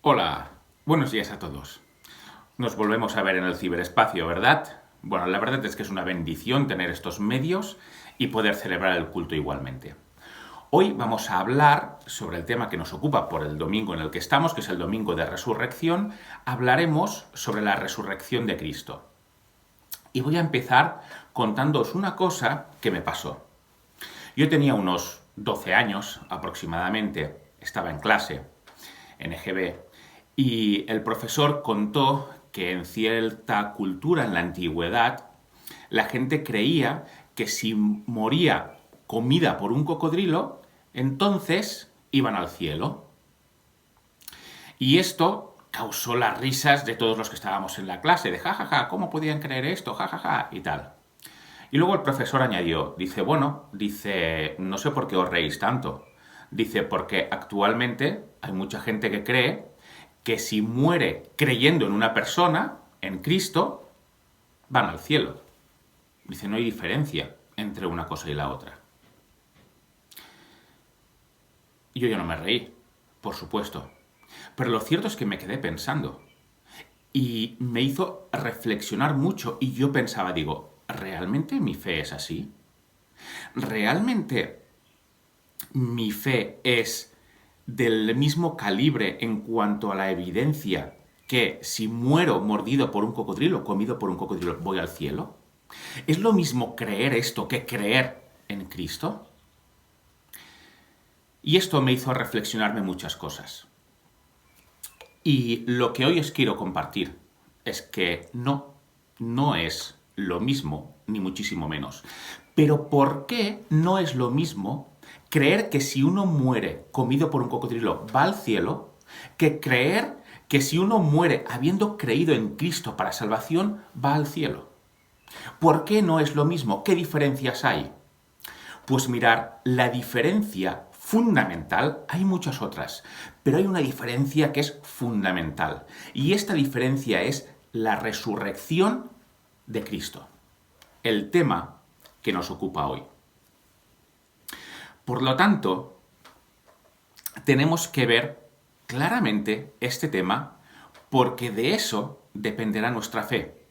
Hola, buenos días a todos. Nos volvemos a ver en el ciberespacio, ¿verdad? Bueno, la verdad es que es una bendición tener estos medios y poder celebrar el culto igualmente. Hoy vamos a hablar sobre el tema que nos ocupa por el domingo en el que estamos, que es el domingo de resurrección. Hablaremos sobre la resurrección de Cristo. Y voy a empezar contándoos una cosa que me pasó. Yo tenía unos 12 años aproximadamente, estaba en clase, en EGB, y el profesor contó que en cierta cultura en la antigüedad la gente creía que si moría comida por un cocodrilo, entonces iban al cielo. Y esto causó las risas de todos los que estábamos en la clase, de jajaja, ¿cómo podían creer esto? Jajaja, y tal. Y luego el profesor añadió, dice, no sé por qué os reís tanto. Dice, porque actualmente hay mucha gente que cree que si muere creyendo en una persona, en Cristo, van al cielo. Dice, no hay diferencia entre una cosa y la otra. Y yo ya no me reí, por supuesto. Pero lo cierto es que me quedé pensando. Y me hizo reflexionar mucho y yo pensaba, digo, ¿realmente mi fe es así? ¿Realmente mi fe es del mismo calibre en cuanto a la evidencia que si muero mordido por un cocodrilo, comido por un cocodrilo, voy al cielo? ¿Es lo mismo creer esto que creer en Cristo? Y esto me hizo reflexionarme muchas cosas. Y lo que hoy os quiero compartir es que no es lo mismo, ni muchísimo menos. Pero ¿por qué no es lo mismo creer que si uno muere comido por un cocodrilo va al cielo, que creer que si uno muere habiendo creído en Cristo para salvación va al cielo? ¿Por qué no es lo mismo? ¿Qué diferencias hay? Pues mirar, la diferencia fundamental, hay muchas otras, pero hay una diferencia que es fundamental. Y esta diferencia es la resurrección de Cristo, el tema que nos ocupa hoy. Por lo tanto, tenemos que ver claramente este tema porque de eso dependerá nuestra fe.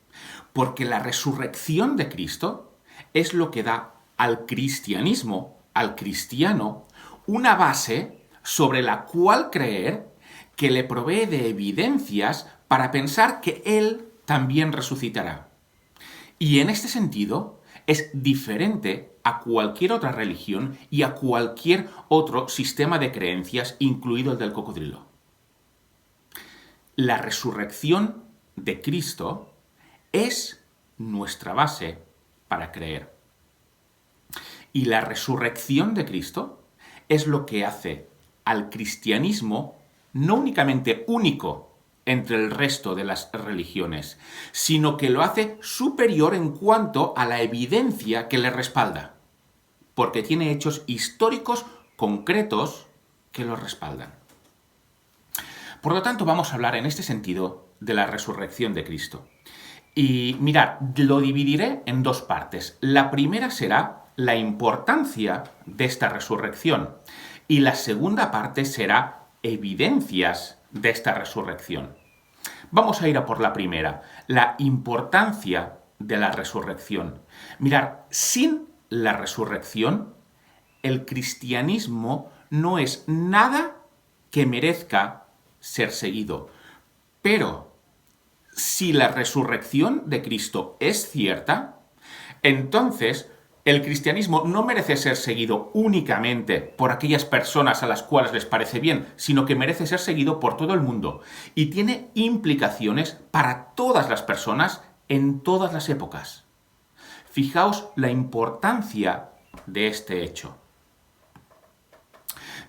Porque la resurrección de Cristo es lo que da al cristianismo, al cristiano, una base sobre la cual creer que le provee de evidencias para pensar que Él también resucitará. Y en este sentido es diferente a cualquier otra religión y a cualquier otro sistema de creencias, incluido el del cocodrilo. La resurrección de Cristo es nuestra base para creer. Y la resurrección de Cristo es lo que hace al cristianismo no únicamente único entre el resto de las religiones, sino que lo hace superior en cuanto a la evidencia que le respalda, porque tiene hechos históricos concretos que lo respaldan. Por lo tanto, vamos a hablar en este sentido de la resurrección de Cristo. Y mirad, lo dividiré en dos partes. La primera será la importancia de esta resurrección y la segunda parte será evidencias de esta resurrección. Vamos a ir a por la primera, la importancia de la resurrección. Mirad, sin la resurrección, el cristianismo no es nada que merezca ser seguido. Pero si la resurrección de Cristo es cierta, entonces el cristianismo no merece ser seguido únicamente por aquellas personas a las cuales les parece bien, sino que merece ser seguido por todo el mundo. Y tiene implicaciones para todas las personas en todas las épocas. Fijaos la importancia de este hecho.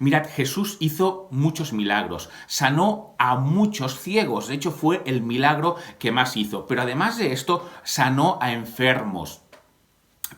Mirad, Jesús hizo muchos milagros, sanó a muchos ciegos, de hecho fue el milagro que más hizo, pero además de esto sanó a enfermos.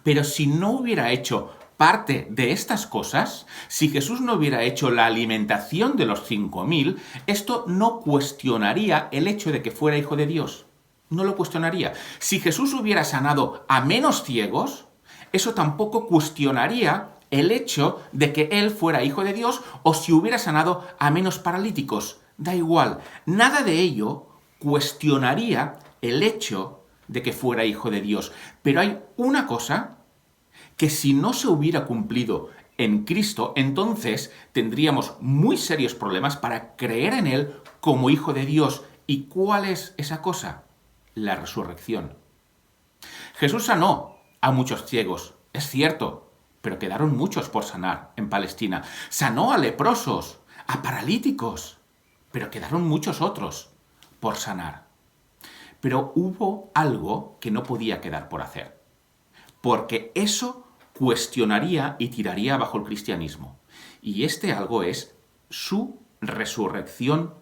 Pero si no hubiera hecho parte de estas cosas, si Jesús no hubiera hecho la alimentación de los 5.000, esto no cuestionaría el hecho de que fuera hijo de Dios. No lo cuestionaría. Si Jesús hubiera sanado a menos ciegos, eso tampoco cuestionaría el hecho de que él fuera hijo de Dios, o si hubiera sanado a menos paralíticos. da igual. Nada de ello cuestionaría el hecho de que fuera hijo de Dios. Pero hay una cosa que si no se hubiera cumplido en Cristo, entonces tendríamos muy serios problemas para creer en Él como hijo de Dios. ¿Y cuál es esa cosa? La resurrección. Jesús sanó a muchos ciegos, es cierto, pero quedaron muchos por sanar en Palestina. Sanó a leprosos, a paralíticos, pero quedaron muchos otros por sanar. Pero hubo algo que no podía quedar por hacer, porque eso cuestionaría y tiraría abajo el cristianismo. Y este algo es su resurrección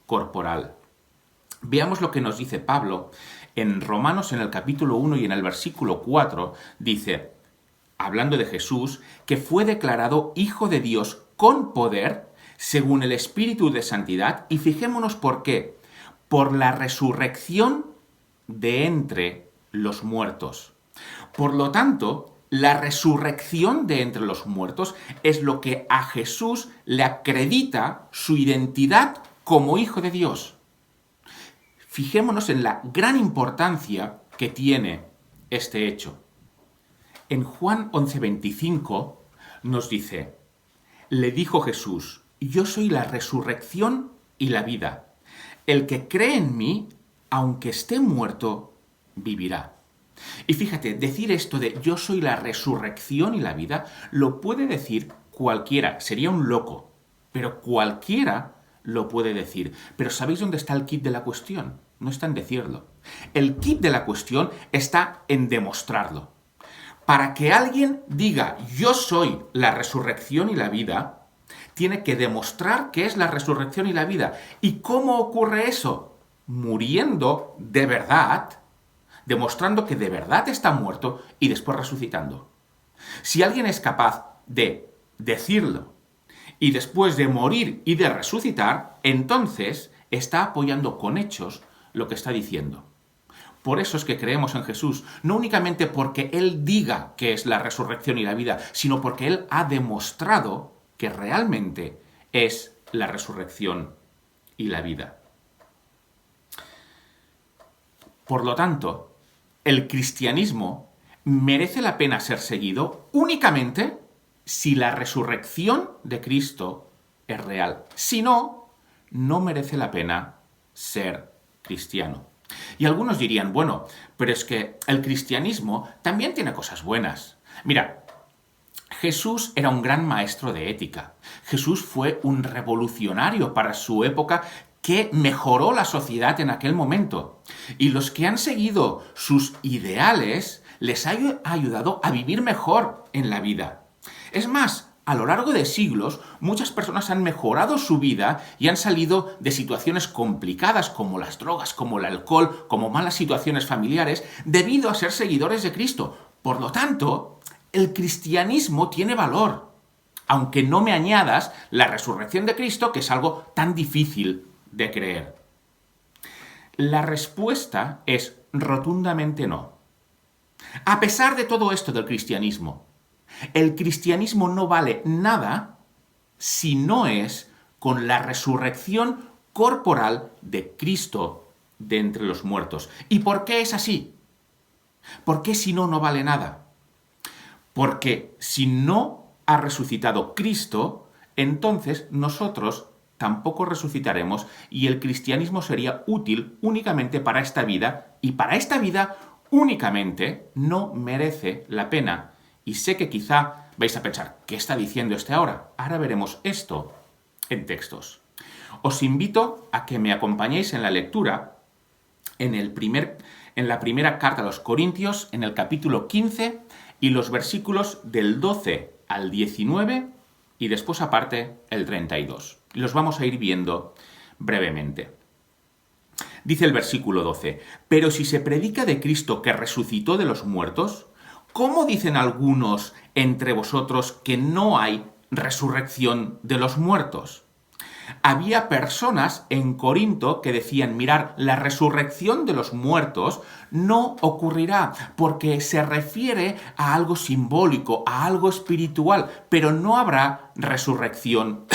corporal. Veamos lo que nos dice Pablo en Romanos en el capítulo 1 y en el versículo 4. Dice, hablando de Jesús, que fue declarado Hijo de Dios con poder, según el Espíritu de Santidad, y fijémonos por qué. Por la resurrección de entre los muertos. Por lo tanto, la resurrección de entre los muertos es lo que a Jesús le acredita su identidad como Hijo de Dios. Fijémonos en la gran importancia que tiene este hecho. En Juan 11:25 nos dice, le dijo Jesús, yo soy la resurrección y la vida. El que cree en mí, aunque esté muerto, vivirá. Y fíjate, decir esto de yo soy la resurrección y la vida, lo puede decir cualquiera, sería un loco, pero cualquiera lo puede decir. Pero ¿sabéis dónde está el quid de la cuestión? No está en decirlo. El quid de la cuestión está en demostrarlo. Para que alguien diga yo soy la resurrección y la vida, tiene que demostrar que es la resurrección y la vida. ¿Y cómo ocurre eso? Muriendo de verdad, demostrando que de verdad está muerto y después resucitando. Si alguien es capaz de decirlo y después de morir y de resucitar, entonces está apoyando con hechos lo que está diciendo. Por eso es que creemos en Jesús, no únicamente porque Él diga que es la resurrección y la vida, sino porque Él ha demostrado que realmente es la resurrección y la vida. Por lo tanto, el cristianismo merece la pena ser seguido únicamente si la resurrección de Cristo es real. Si no, no merece la pena ser cristiano. Y algunos dirían, bueno, pero es que el cristianismo también tiene cosas buenas. Mira, Jesús era un gran maestro de ética. Jesús fue un revolucionario para su época que mejoró la sociedad en aquel momento. Y los que han seguido sus ideales les ha ayudado a vivir mejor en la vida. Es más, a lo largo de siglos, muchas personas han mejorado su vida y han salido de situaciones complicadas como las drogas, como el alcohol, como malas situaciones familiares, debido a ser seguidores de Cristo. Por lo tanto, el cristianismo tiene valor, aunque no me añadas la resurrección de Cristo, que es algo tan difícil de creer. La respuesta es rotundamente no. A pesar de todo esto del cristianismo, el cristianismo no vale nada si no es con la resurrección corporal de Cristo de entre los muertos. ¿Y por qué es así? ¿Por qué si no, no vale nada? Porque si no ha resucitado Cristo, entonces nosotros tampoco resucitaremos y el cristianismo sería útil únicamente para esta vida, y para esta vida únicamente no merece la pena. Y sé que quizá vais a pensar, ¿qué está diciendo este ahora? Ahora veremos esto en textos. Os invito a que me acompañéis en la lectura en la primera carta a los Corintios, en el capítulo 15, y los versículos del 12 al 19, y después aparte el 32. Los vamos a ir viendo brevemente. Dice el versículo 12, pero si se predica de Cristo que resucitó de los muertos, ¿cómo dicen algunos entre vosotros que no hay resurrección de los muertos? Había personas en Corinto que decían, mirad, la resurrección de los muertos no ocurrirá porque se refiere a algo simbólico, a algo espiritual, pero no habrá resurrección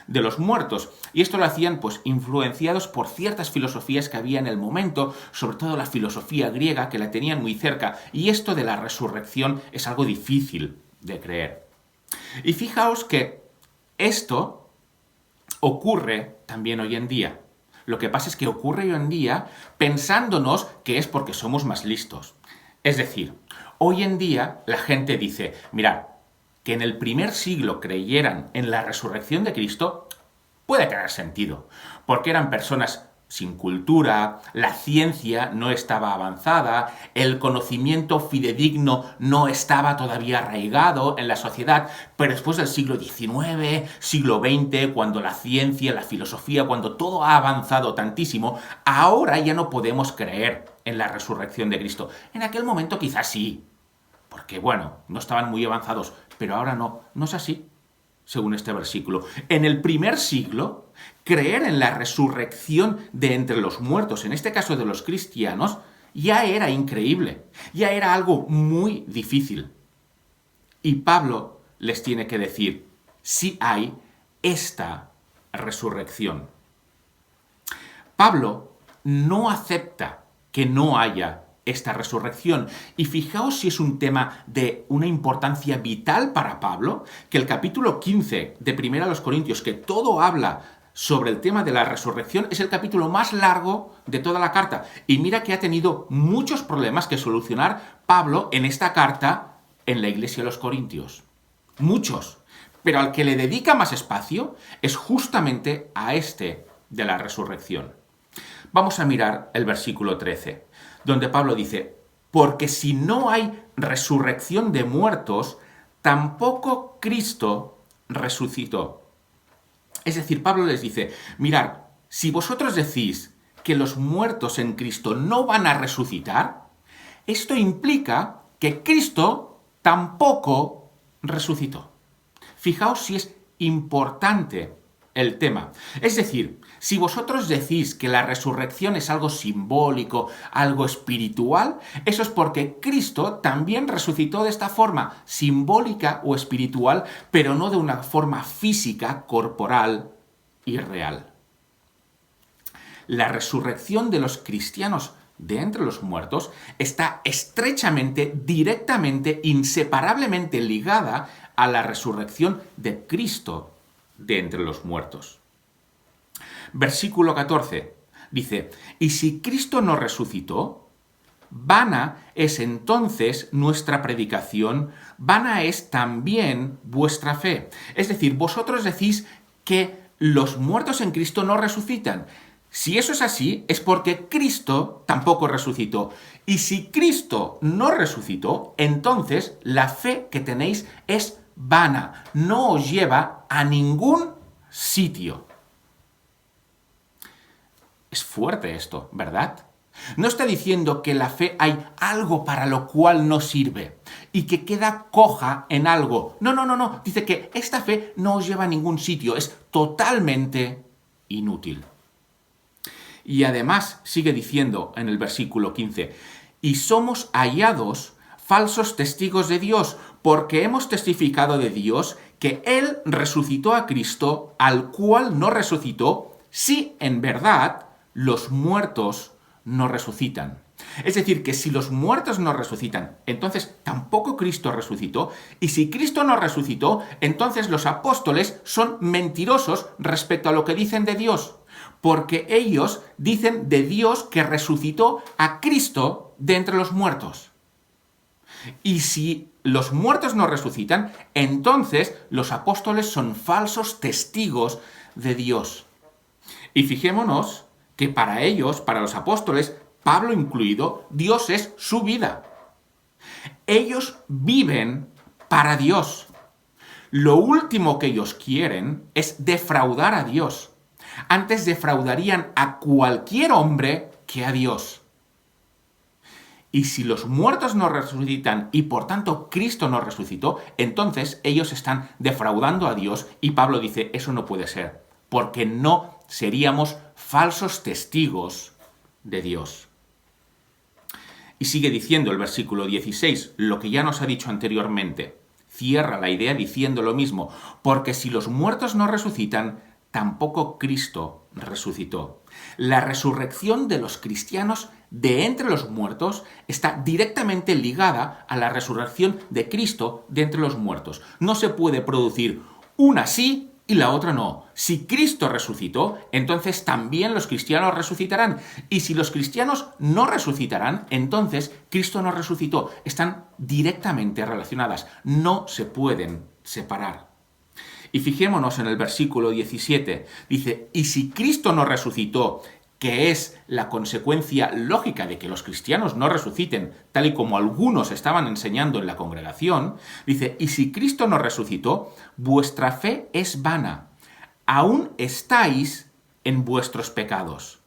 de los muertos. Y esto lo hacían pues influenciados por ciertas filosofías que había en el momento, sobre todo la filosofía griega, que la tenían muy cerca. Y esto de la resurrección es algo difícil de creer. Y fijaos que esto ocurre también hoy en día. Lo que pasa es que ocurre hoy en día pensándonos que es porque somos más listos. Es decir, hoy en día la gente dice, mirad, que en el primer siglo creyeran en la resurrección de Cristo puede tener sentido, porque eran personas sin cultura, la ciencia no estaba avanzada, el conocimiento fidedigno no estaba todavía arraigado en la sociedad, pero después del siglo XIX, siglo XX, cuando la ciencia, la filosofía, cuando todo ha avanzado tantísimo, ahora ya no podemos creer en la resurrección de Cristo. En aquel momento quizás sí, porque bueno, no estaban muy avanzados, pero ahora no es así, según este versículo. En el primer siglo, creer en la resurrección de entre los muertos, en este caso de los cristianos, ya era increíble, ya era algo muy difícil. Y Pablo les tiene que decir, sí hay esta resurrección. Pablo no acepta que no haya esta resurrección. Y fijaos si es un tema de una importancia vital para Pablo, que el capítulo 15 de 1 Corintios, que todo habla sobre el tema de la resurrección, es el capítulo más largo de toda la carta. Y mira que ha tenido muchos problemas que solucionar Pablo en esta carta en la iglesia de los Corintios. Muchos. Pero al que le dedica más espacio es justamente a este de la resurrección. Vamos a mirar el versículo 13, donde Pablo dice, porque si no hay resurrección de muertos, tampoco Cristo resucitó. Es decir, Pablo les dice, mirad, si vosotros decís que los muertos en Cristo no van a resucitar, esto implica que Cristo tampoco resucitó. Fijaos si es importante el tema. Es decir, si vosotros decís que la resurrección es algo simbólico, algo espiritual, eso es porque Cristo también resucitó de esta forma simbólica o espiritual, pero no de una forma física, corporal y real. La resurrección de los cristianos de entre los muertos está estrechamente, directamente, inseparablemente ligada a la resurrección de Cristo de entre los muertos. Versículo 14 dice, y si Cristo no resucitó, vana es entonces nuestra predicación, vana es también vuestra fe. Es decir, vosotros decís que los muertos en Cristo no resucitan. Si eso es así, es porque Cristo tampoco resucitó. Y si Cristo no resucitó, entonces la fe que tenéis es vana, no os lleva a ningún sitio. Es fuerte esto, ¿verdad? No está diciendo que la fe hay algo para lo cual no sirve y que queda coja en algo. No. Dice que esta fe no os lleva a ningún sitio, es totalmente inútil. Y además sigue diciendo en el versículo 15, y somos hallados falsos testigos de Dios, porque hemos testificado de Dios que Él resucitó a Cristo, al cual no resucitó, si en verdad los muertos no resucitan. Es decir, que si los muertos no resucitan, entonces tampoco Cristo resucitó, y si Cristo no resucitó, entonces los apóstoles son mentirosos respecto a lo que dicen de Dios, porque ellos dicen de Dios que resucitó a Cristo de entre los muertos. Y si los muertos no resucitan, entonces los apóstoles son falsos testigos de Dios. Y fijémonos que para ellos, para los apóstoles, Pablo incluido, Dios es su vida. Ellos viven para Dios. Lo último que ellos quieren es defraudar a Dios. Antes defraudarían a cualquier hombre que a Dios. Y si los muertos no resucitan y por tanto Cristo no resucitó, entonces ellos están defraudando a Dios y Pablo dice, eso no puede ser, porque no seríamos falsos testigos de Dios. Y sigue diciendo el versículo 16, lo que ya nos ha dicho anteriormente. Cierra la idea diciendo lo mismo, porque si los muertos no resucitan, tampoco Cristo resucitó. La resurrección de los cristianos de entre los muertos está directamente ligada a la resurrección de Cristo de entre los muertos. No se puede producir una sí y la otra no. Si Cristo resucitó, entonces también los cristianos resucitarán. Y si los cristianos no resucitarán, entonces Cristo no resucitó. Están directamente relacionadas. No se pueden separar. Y fijémonos en el versículo 17. Dice, y si Cristo no resucitó, que es la consecuencia lógica de que los cristianos no resuciten, tal y como algunos estaban enseñando en la congregación, dice, y si Cristo no resucitó, vuestra fe es vana, aún estáis en vuestros pecados.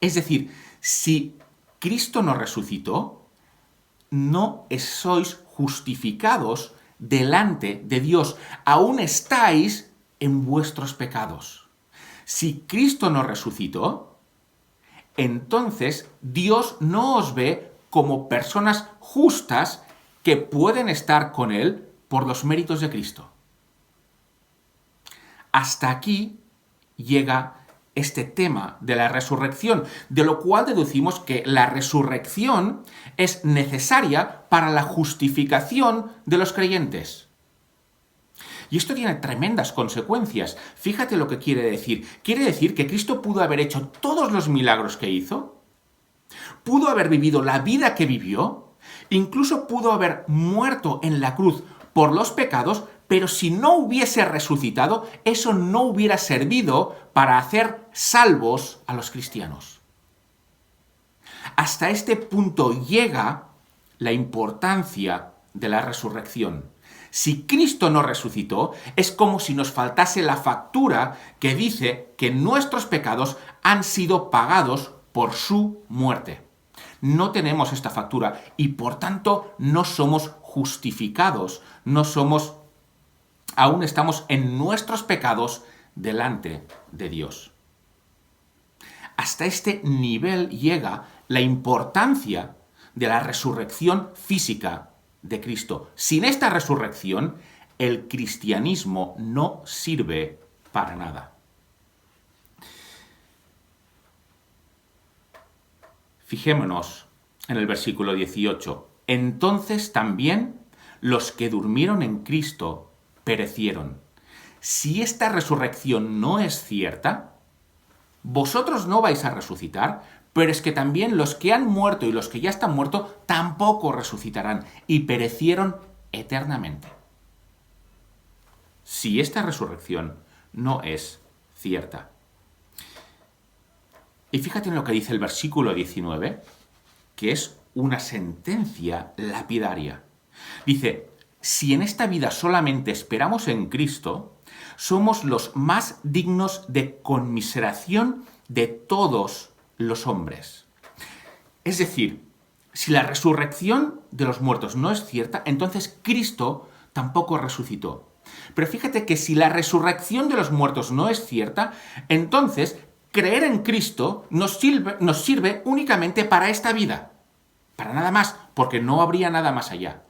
Es decir, si Cristo no resucitó, no sois justificados delante de Dios, aún estáis en vuestros pecados. Si Cristo no resucitó, entonces Dios no os ve como personas justas que pueden estar con Él por los méritos de Cristo. Hasta aquí llega este tema de la resurrección, de lo cual deducimos que la resurrección es necesaria para la justificación de los creyentes. Y esto tiene tremendas consecuencias. Fíjate lo que quiere decir. Quiere decir que Cristo pudo haber hecho todos los milagros que hizo, pudo haber vivido la vida que vivió, incluso pudo haber muerto en la cruz por los pecados, pero si no hubiese resucitado, eso no hubiera servido para hacer salvos a los cristianos. Hasta este punto llega la importancia de la resurrección. Si Cristo no resucitó, es como si nos faltase la factura que dice que nuestros pecados han sido pagados por su muerte. No tenemos esta factura y por tanto no somos justificados, aún estamos en nuestros pecados delante de Dios. Hasta este nivel llega la importancia de la resurrección física de Cristo. Sin esta resurrección, el cristianismo no sirve para nada. Fijémonos en el versículo 18. Entonces también los que durmieron en Cristo perecieron. Si esta resurrección no es cierta, vosotros no vais a resucitar, pero es que también los que han muerto y los que ya están muertos tampoco resucitarán y perecieron eternamente. Si esta resurrección no es cierta. Y fíjate en lo que dice el versículo 19, que es una sentencia lapidaria. Dice, si en esta vida solamente esperamos en Cristo, somos los más dignos de conmiseración de todos los hombres. Es decir, si la resurrección de los muertos no es cierta, entonces Cristo tampoco resucitó. Pero fíjate que si la resurrección de los muertos no es cierta, entonces creer en Cristo nos sirve únicamente para esta vida. Para nada más, porque no habría nada más allá.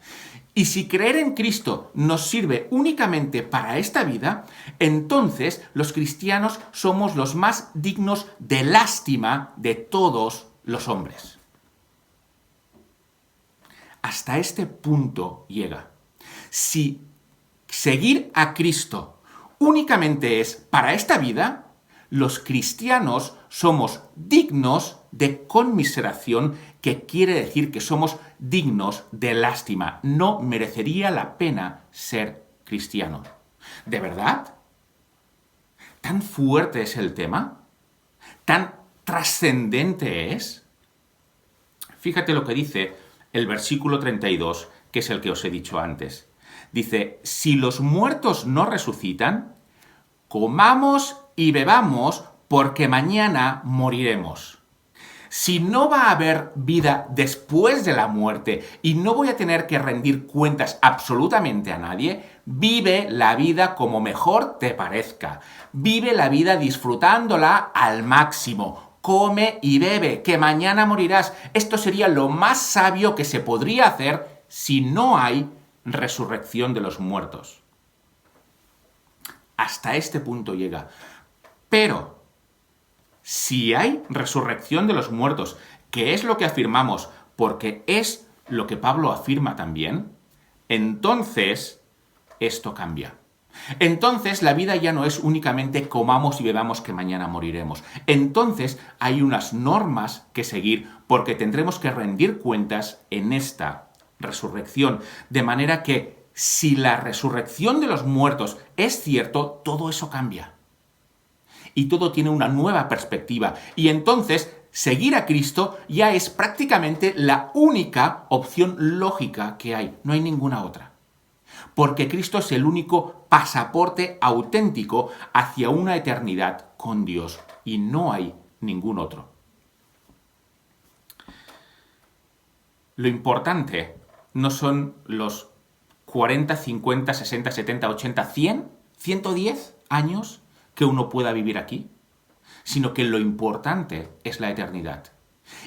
Y si creer en Cristo nos sirve únicamente para esta vida, entonces los cristianos somos los más dignos de lástima de todos los hombres. Hasta este punto llega. Si seguir a Cristo únicamente es para esta vida, los cristianos somos dignos de conmiseración, que quiere decir que somos dignos de lástima. No merecería la pena ser cristiano. ¿De verdad? ¿Tan fuerte es el tema? ¿Tan trascendente es? Fíjate lo que dice el versículo 32, que es el que os he dicho antes. Dice, si los muertos no resucitan, comamos y bebamos, porque mañana moriremos. Si no va a haber vida después de la muerte y no voy a tener que rendir cuentas absolutamente a nadie, vive la vida como mejor te parezca. Vive la vida disfrutándola al máximo. Come y bebe, que mañana morirás. Esto sería lo más sabio que se podría hacer si no hay resurrección de los muertos. Hasta este punto llega. Pero, si hay resurrección de los muertos, que es lo que afirmamos, porque es lo que Pablo afirma también, entonces esto cambia. Entonces la vida ya no es únicamente comamos y bebamos que mañana moriremos. Entonces hay unas normas que seguir porque tendremos que rendir cuentas en esta resurrección. De manera que si la resurrección de los muertos es cierto, todo eso cambia. Y todo tiene una nueva perspectiva. Y entonces seguir a Cristo ya es prácticamente la única opción lógica que hay. No hay ninguna otra. Porque Cristo es el único pasaporte auténtico hacia una eternidad con Dios y no hay ningún otro. Lo importante no son los 40, 50, 60, 70, 80, 100, 110 años que uno pueda vivir aquí, sino que lo importante es la eternidad.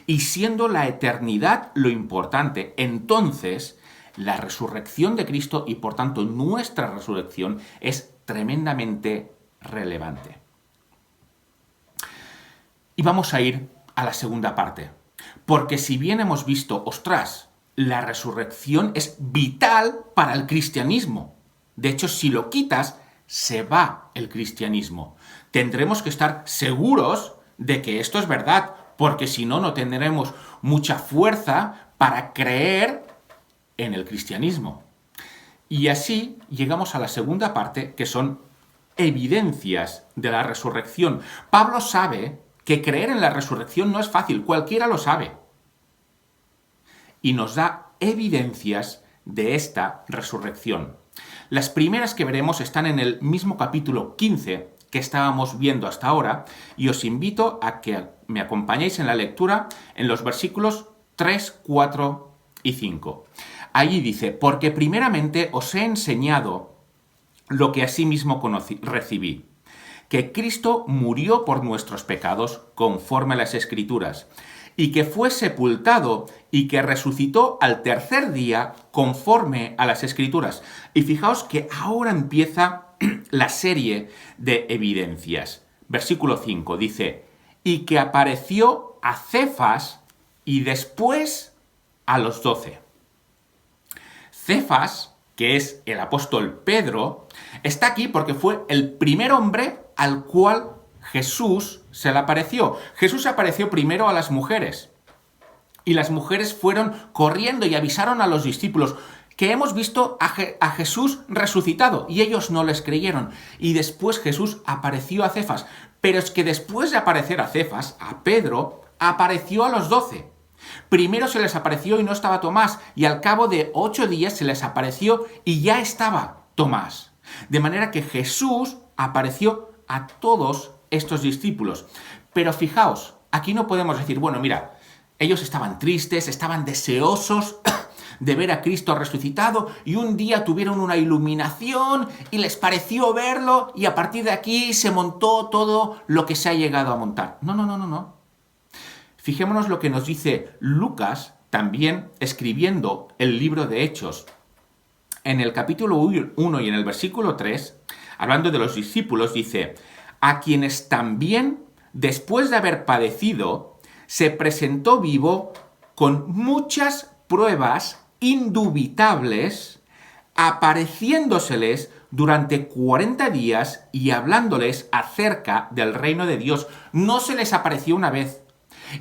Y siendo la eternidad lo importante, entonces la resurrección de Cristo y por tanto nuestra resurrección es tremendamente relevante. Y vamos a ir a la segunda parte, porque si bien hemos visto, ostras, la resurrección es vital para el cristianismo. De hecho, si lo quitas, se va el cristianismo. Tendremos que estar seguros de que esto es verdad, porque si no, no tendremos mucha fuerza para creer en el cristianismo. Y así llegamos a la segunda parte, que son evidencias de la resurrección. Pablo sabe que creer en la resurrección no es fácil, cualquiera lo sabe. Y nos da evidencias de esta resurrección. Las primeras que veremos están en el mismo capítulo 15 que estábamos viendo hasta ahora, y os invito a que me acompañéis en la lectura en los versículos 3, 4 y 5. Allí dice, porque primeramente os he enseñado lo que asimismo recibí, que Cristo murió por nuestros pecados conforme a las Escrituras, y que fue sepultado y que resucitó al tercer día conforme a las Escrituras. Y fijaos que ahora empieza la serie de evidencias. Versículo 5 dice, y que apareció a Cefas y después a los 12. Cefas, que es el apóstol Pedro, está aquí porque fue el primer hombre al cual Jesús se le apareció. Jesús apareció primero a las mujeres. Y las mujeres fueron corriendo y avisaron a los discípulos que hemos visto a Jesús resucitado. Y ellos no les creyeron. Y después Jesús apareció a Cefas. Pero es que después de aparecer a Cefas, a Pedro, apareció a los 12. Primero se les apareció y no estaba Tomás. Y al cabo de 8 días se les apareció y ya estaba Tomás. De manera que Jesús apareció a todos estos discípulos. Pero fijaos, aquí no podemos decir, bueno, mira, ellos estaban tristes, estaban deseosos de ver a Cristo resucitado y un día tuvieron una iluminación y les pareció verlo y a partir de aquí se montó todo lo que se ha llegado a montar. No. Fijémonos lo que nos dice Lucas, también escribiendo el libro de Hechos. En el capítulo 1 y en el versículo 3, hablando de los discípulos, dice, a quienes también, después de haber padecido, se presentó vivo con muchas pruebas indubitables, apareciéndoseles durante 40 días y hablándoles acerca del reino de Dios. No se les apareció una vez.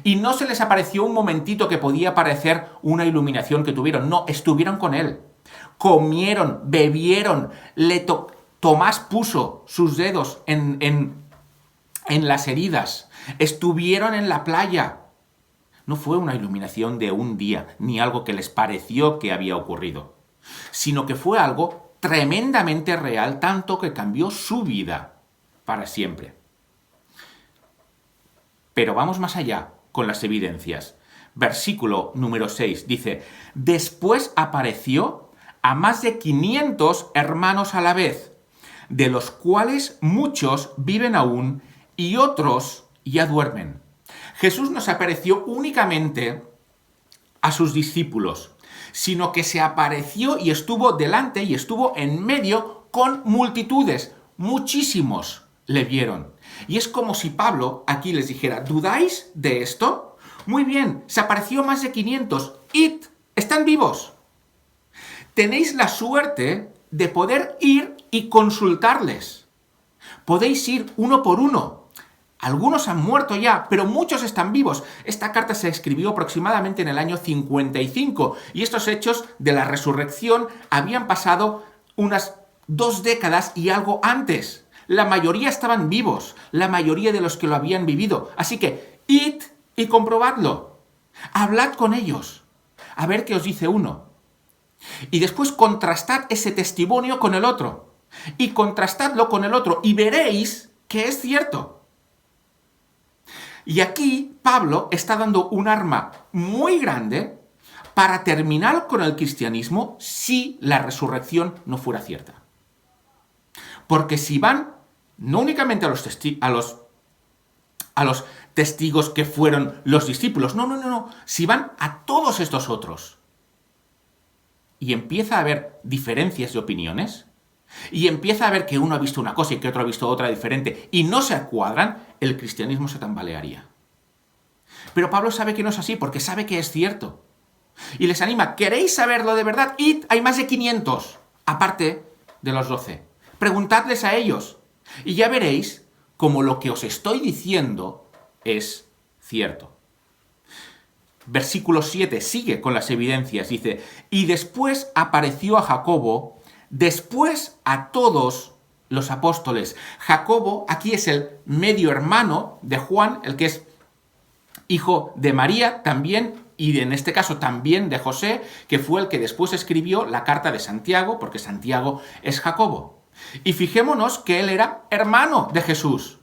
Y no se les apareció un momentito que podía parecer una iluminación que tuvieron. No, estuvieron con él. Comieron, bebieron, Tomás puso sus dedos en las heridas. Estuvieron en la playa. No fue una iluminación de un día, ni algo que les pareció que había ocurrido, sino que fue algo tremendamente real, tanto que cambió su vida para siempre. Pero vamos más allá con las evidencias. Versículo número 6 dice, después apareció a más de 500 hermanos a la vez, de los cuales muchos viven aún y otros ya duermen. Jesús no se apareció únicamente a sus discípulos, sino que se apareció y estuvo delante y estuvo en medio con multitudes. muchísimos le vieron. Y es como si Pablo aquí les dijera, ¿dudáis de esto? Muy bien, se apareció más de 500. ¡Id! ¡Están vivos! Tenéis la suerte de poder ir y consultarles. Podéis ir uno por uno. Algunos han muerto ya, pero muchos están vivos. Esta carta se escribió aproximadamente en el año 55 y estos hechos de la resurrección habían pasado unas 2 décadas y algo antes. La mayoría estaban vivos, la mayoría de los que lo habían vivido. Así que, id y comprobadlo. Hablad con ellos. A ver qué os dice uno. Y después contrastad ese testimonio con el otro. Y contrastadlo con el otro. Y veréis que es cierto. Y aquí Pablo está dando un arma muy grande para terminar con el cristianismo si la resurrección no fuera cierta. Porque si van no únicamente a los testigos que fueron los discípulos, no, si van a todos estos otros y empieza a haber diferencias de opiniones y empieza a ver que uno ha visto una cosa y que otro ha visto otra diferente y no se cuadran, el cristianismo se tambalearía. Pero Pablo sabe que no es así porque sabe que es cierto. Y les anima, ¿queréis saberlo de verdad? Id, hay más de 500, aparte de los 12. Preguntadles a ellos y ya veréis cómo lo que os estoy diciendo es cierto. Versículo 7 sigue con las evidencias, dice, y después apareció a Jacobo, después a todos los apóstoles. Jacobo aquí es el medio hermano de Juan, el que es hijo de María también, y en este caso también de José, que fue el que después escribió la carta de Santiago, porque Santiago es Jacobo. Y fijémonos que él era hermano de Jesús.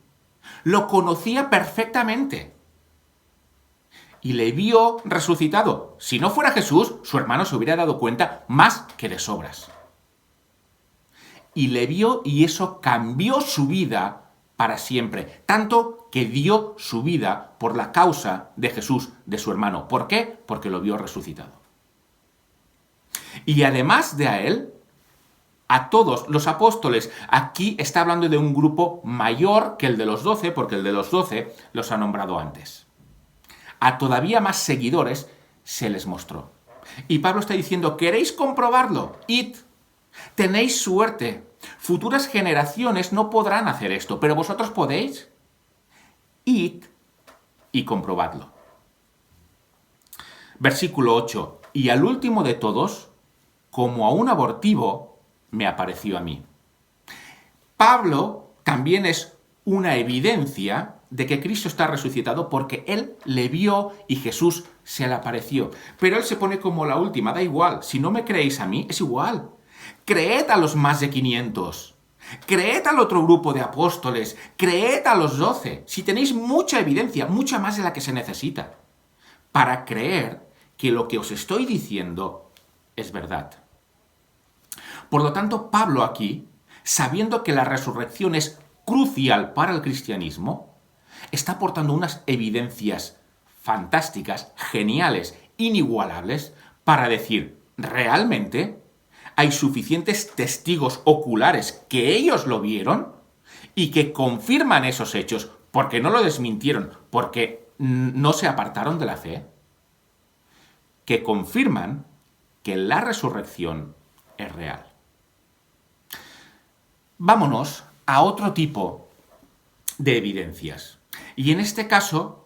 Lo conocía perfectamente. Y le vio resucitado. Si no fuera Jesús, su hermano se hubiera dado cuenta más que de sobras. Y le vio y eso cambió su vida para siempre. Tanto que dio su vida por la causa de Jesús, de su hermano. ¿Por qué? Porque lo vio resucitado. Y además de a él, a todos los apóstoles, aquí está hablando de un grupo mayor que el de los 12, porque el de los 12 los ha nombrado antes. A todavía más seguidores se les mostró. Y Pablo está diciendo, ¿queréis comprobarlo? Id, tenéis suerte. Futuras generaciones no podrán hacer esto, pero vosotros podéis. Id y comprobadlo. Versículo 8. Y al último de todos, como a un abortivo, me apareció a mí. Pablo también es una evidencia de que Cristo está resucitado porque él le vio y Jesús se le apareció. Pero él se pone como la última, da igual. Si no me creéis a mí, es igual. Creed a los más de 500. Creed al otro grupo de apóstoles. Creed a los 12. Si tenéis mucha evidencia, mucha más de la que se necesita, para creer que lo que os estoy diciendo es verdad. Por lo tanto, Pablo aquí, sabiendo que la resurrección es crucial para el cristianismo, está aportando unas evidencias fantásticas, geniales, inigualables, para decir, realmente hay suficientes testigos oculares que ellos lo vieron y que confirman esos hechos, porque no lo desmintieron, porque no se apartaron de la fe, que confirman que la resurrección es real. Vámonos a otro tipo de evidencias. Y en este caso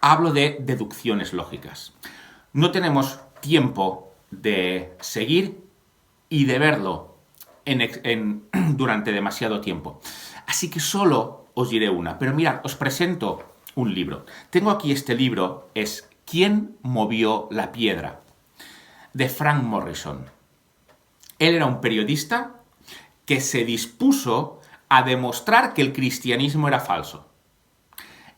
hablo de deducciones lógicas. No tenemos tiempo de seguir y de verlo durante demasiado tiempo. Así que solo os diré una. Pero mirad, os presento un libro. Tengo aquí este libro, es ¿Quién movió la piedra?, de Frank Morrison. Él era un periodista que se dispuso a demostrar que el cristianismo era falso.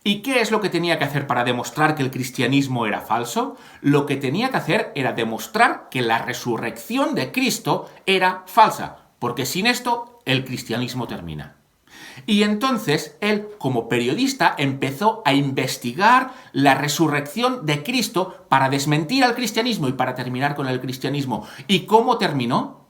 ¿Y qué es lo que tenía que hacer para demostrar que el cristianismo era falso? Lo que tenía que hacer era demostrar que la resurrección de Cristo era falsa, porque sin esto el cristianismo termina. Y entonces él, como periodista, empezó a investigar la resurrección de Cristo para desmentir al cristianismo y para terminar con el cristianismo. ¿Y cómo terminó?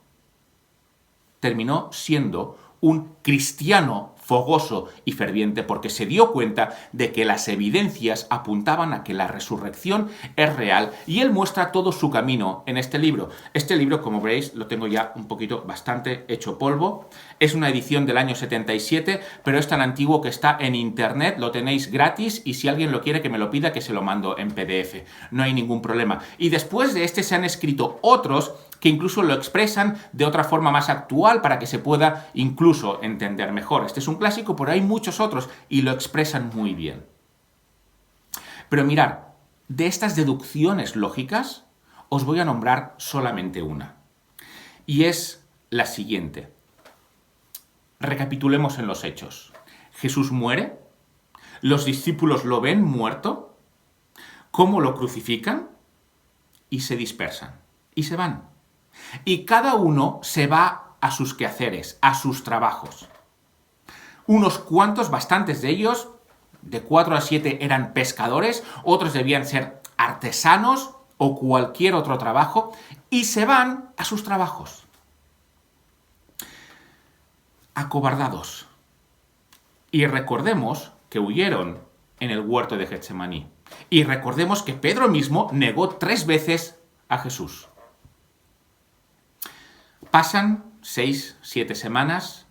Terminó siendo un cristiano fogoso y ferviente porque se dio cuenta de que las evidencias apuntaban a que la resurrección es real y él muestra todo su camino en este libro. Este libro, como veréis, lo tengo ya un poquito bastante hecho polvo. Es una edición del año 77, pero es tan antiguo que está en internet, lo tenéis gratis y si alguien lo quiere que me lo pida que se lo mando en PDF. No hay ningún problema. Y después de este se han escrito otros que incluso lo expresan de otra forma más actual para que se pueda incluso entender mejor. Este es un clásico, pero hay muchos otros y lo expresan muy bien. Pero mirad, de estas deducciones lógicas os voy a nombrar solamente una. Y es la siguiente. Recapitulemos en los hechos. Jesús muere, los discípulos lo ven muerto, cómo lo crucifican y se dispersan y se van. Y cada uno se va a sus quehaceres, a sus trabajos. Unos cuantos, bastantes de ellos, de 4 a 7 eran pescadores, otros debían ser artesanos o cualquier otro trabajo, y se van a sus trabajos. Acobardados. Y recordemos que huyeron en el huerto de Getsemaní. Y recordemos que Pedro mismo negó 3 veces a Jesús. Pasan 6, 7 semanas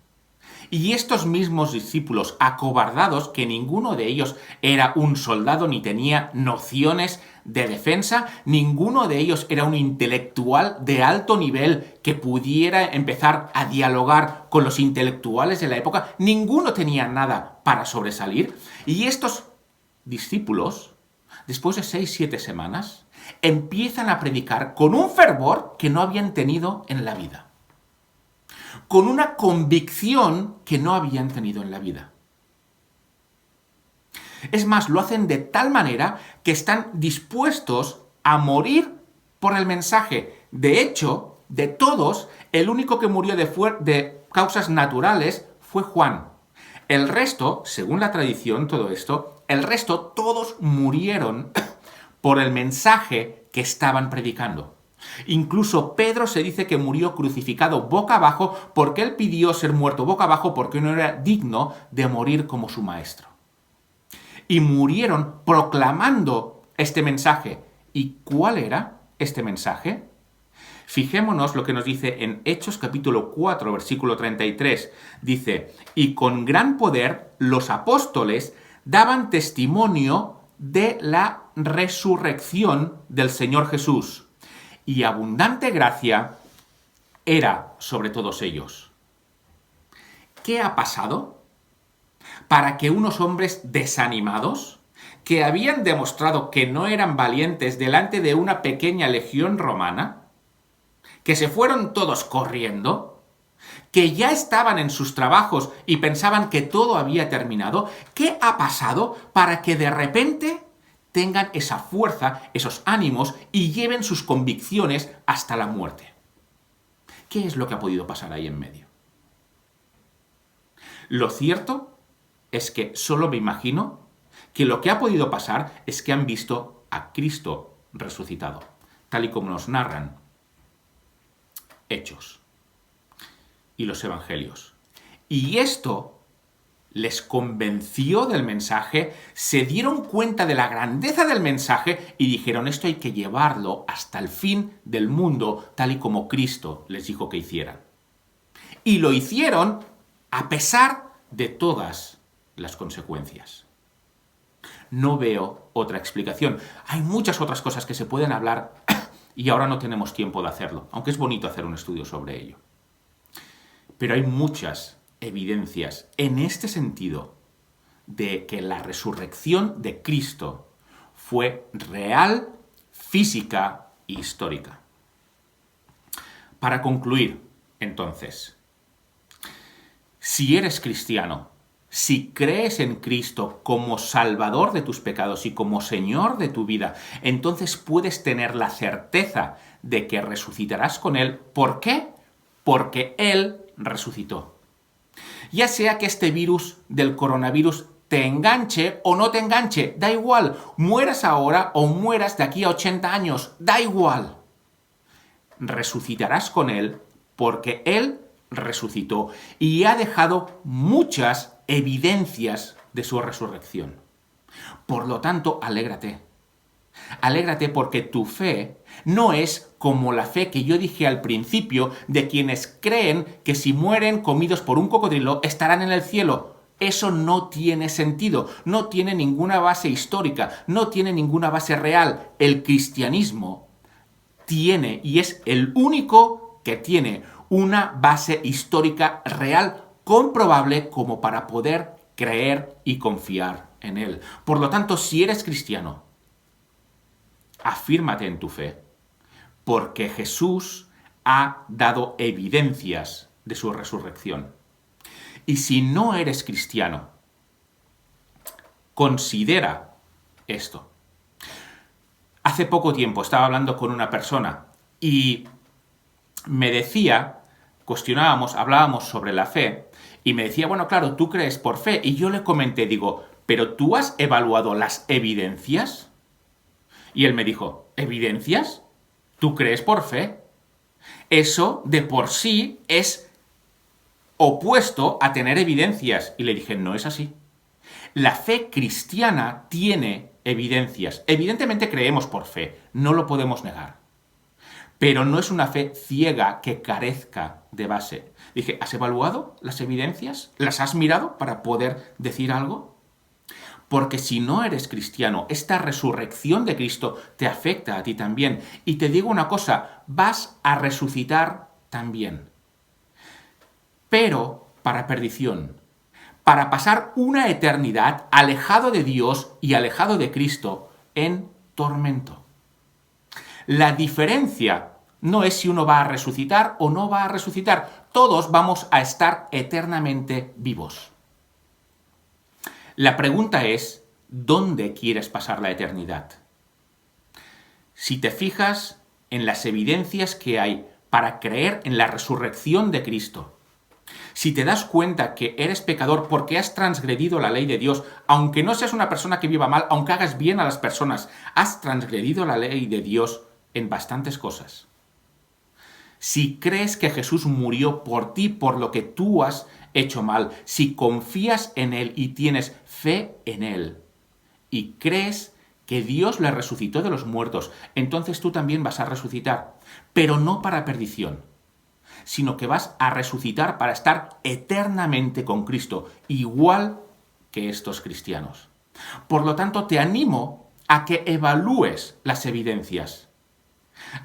y estos mismos discípulos acobardados, que ninguno de ellos era un soldado ni tenía nociones de defensa, ninguno de ellos era un intelectual de alto nivel que pudiera empezar a dialogar con los intelectuales de la época, ninguno tenía nada para sobresalir, y estos discípulos, después de 6, 7 semanas, empiezan a predicar con un fervor que no habían tenido en la vida. Con una convicción que no habían tenido en la vida. Es más, lo hacen de tal manera que están dispuestos a morir por el mensaje. De hecho, de todos, el único que murió de causas naturales fue Juan. El resto, según la tradición, todo esto, el resto todos murieron por el mensaje que estaban predicando. Incluso Pedro se dice que murió crucificado boca abajo porque él pidió ser muerto boca abajo porque no era digno de morir como su maestro. Y murieron proclamando este mensaje. ¿Y cuál era este mensaje? Fijémonos lo que nos dice en Hechos capítulo 4, versículo 33. Dice, y con gran poder los apóstoles daban testimonio de la resurrección del Señor Jesús. Y abundante gracia era sobre todos ellos. ¿Qué ha pasado para que unos hombres desanimados, que habían demostrado que no eran valientes delante de una pequeña legión romana, que se fueron todos corriendo, que ya estaban en sus trabajos y pensaban que todo había terminado, qué ha pasado para que de repente tengan esa fuerza, esos ánimos y lleven sus convicciones hasta la muerte? ¿Qué es lo que ha podido pasar ahí en medio? Lo cierto es que solo me imagino que lo que ha podido pasar es que han visto a Cristo resucitado, tal y como nos narran Hechos y los Evangelios. Y esto les convenció del mensaje, se dieron cuenta de la grandeza del mensaje y dijeron, esto hay que llevarlo hasta el fin del mundo, tal y como Cristo les dijo que hicieran. Y lo hicieron a pesar de todas las consecuencias. No veo otra explicación. Hay muchas otras cosas que se pueden hablar y ahora no tenemos tiempo de hacerlo, aunque es bonito hacer un estudio sobre ello. Pero hay muchas evidencias en este sentido de que la resurrección de Cristo fue real, física e histórica. Para concluir, entonces, si eres cristiano, si crees en Cristo como Salvador de tus pecados y como Señor de tu vida, entonces puedes tener la certeza de que resucitarás con Él. ¿Por qué? Porque Él resucitó. Ya sea que este virus del coronavirus te enganche o no te enganche, da igual. Mueras ahora o mueras de aquí a 80 años, da igual. Resucitarás con Él porque Él resucitó y ha dejado muchas evidencias de su resurrección. Por lo tanto, alégrate. Alégrate porque tu fe no es como la fe que yo dije al principio de quienes creen que si mueren comidos por un cocodrilo estarán en el cielo. Eso no tiene sentido, no tiene ninguna base histórica, no tiene ninguna base real. El cristianismo tiene, y es el único que tiene, una base histórica real, comprobable, como para poder creer y confiar en él. Por lo tanto, si eres cristiano, afírmate en tu fe, porque Jesús ha dado evidencias de su resurrección. Y si no eres cristiano, considera esto. Hace poco tiempo estaba hablando con una persona y me decía, hablábamos sobre la fe, y me decía, bueno, claro, tú crees por fe. Y yo le comenté, digo, ¿pero tú has evaluado las evidencias? Y él me dijo, ¿evidencias? ¿Tú crees por fe? Eso de por sí es opuesto a tener evidencias. Y le dije, no es así. La fe cristiana tiene evidencias. Evidentemente creemos por fe, no lo podemos negar. Pero no es una fe ciega que carezca de base. Dije, ¿has evaluado las evidencias? ¿Las has mirado para poder decir algo? Porque si no eres cristiano, esta resurrección de Cristo te afecta a ti también. Y te digo una cosa, vas a resucitar también. Pero para perdición, para pasar una eternidad alejado de Dios y alejado de Cristo en tormento. La diferencia no es si uno va a resucitar o no va a resucitar. Todos vamos a estar eternamente vivos. La pregunta es, ¿dónde quieres pasar la eternidad? Si te fijas en las evidencias que hay para creer en la resurrección de Cristo, si te das cuenta que eres pecador porque has transgredido la ley de Dios, aunque no seas una persona que viva mal, aunque hagas bien a las personas, has transgredido la ley de Dios en bastantes cosas. Si crees que Jesús murió por ti, por lo que tú has hecho mal, si confías en Él y tienes fe en Él, y crees que Dios le resucitó de los muertos, entonces tú también vas a resucitar, pero no para perdición, sino que vas a resucitar para estar eternamente con Cristo, igual que estos cristianos. Por lo tanto, te animo a que evalúes las evidencias,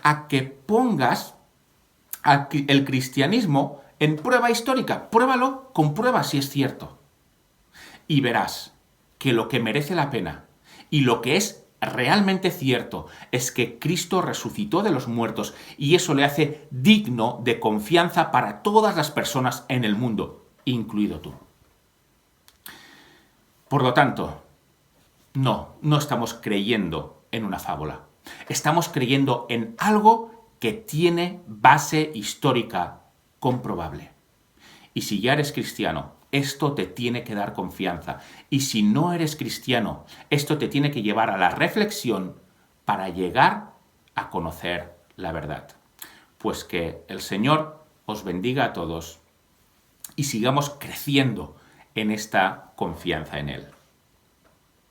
a que pongas el cristianismo en prueba histórica. Pruébalo, comprueba si es cierto. Y verás que lo que merece la pena y lo que es realmente cierto es que Cristo resucitó de los muertos y eso le hace digno de confianza para todas las personas en el mundo, incluido tú. Por lo tanto, no estamos creyendo en una fábula. Estamos creyendo en algo que tiene base histórica comprobable. Y si ya eres cristiano, esto te tiene que dar confianza. Y si no eres cristiano, esto te tiene que llevar a la reflexión para llegar a conocer la verdad. Pues que el Señor os bendiga a todos y sigamos creciendo en esta confianza en Él.